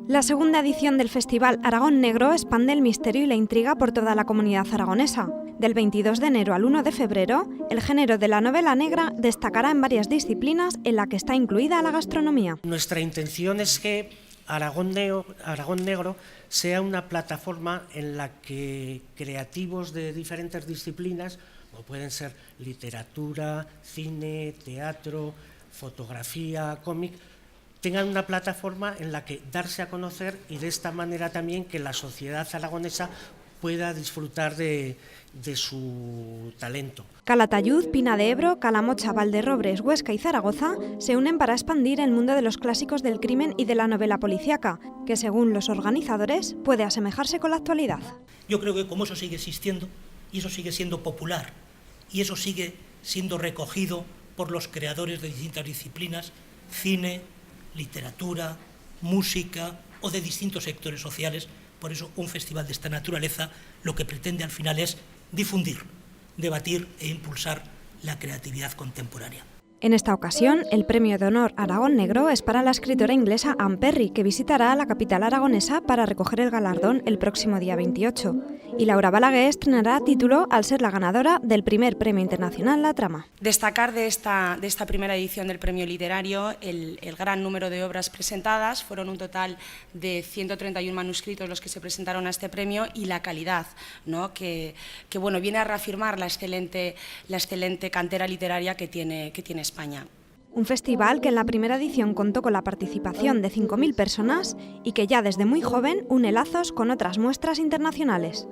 La segunda edición del Festival Aragón Negro expande el misterio y la intriga por toda la comunidad aragonesa. Del 22 de enero al 1 de febrero, el género de la novela negra destacará en varias disciplinas en la que está incluida la gastronomía. Nuestra intención es que Aragón Negro sea una plataforma en la que creativos de diferentes disciplinas, como pueden ser literatura, cine, teatro, fotografía, cómic, tengan una plataforma en la que darse a conocer y de esta manera también que la sociedad aragonesa pueda disfrutar de su talento. Calatayud, Pina de Ebro, Calamocha, Valderrobres, Huesca y Zaragoza se unen para expandir el mundo de los clásicos del crimen y de la novela policíaca, que según los organizadores puede asemejarse con la actualidad. Yo creo que como eso sigue existiendo y eso sigue siendo popular y eso sigue siendo recogido por los creadores de distintas disciplinas, cine, literatura, música o de distintos sectores sociales. Por eso un festival de esta naturaleza lo que pretende al final es difundir, debatir e impulsar la creatividad contemporánea. En esta ocasión, el Premio de Honor Aragón Negro es para la escritora inglesa Anne Perry, que visitará la capital aragonesa para recoger el galardón el próximo día 28. Y Laura Balaguer estrenará título al ser la ganadora del primer Premio Internacional La Trama. Destacar de esta primera edición del Premio Literario el gran número de obras presentadas. Fueron un total de 131 manuscritos los que se presentaron a este premio y la calidad, ¿no? que bueno, viene a reafirmar la excelente cantera literaria que tiene España. Un festival que en la primera edición contó con la participación de 5.000 personas y que ya desde muy joven une lazos con otras muestras internacionales.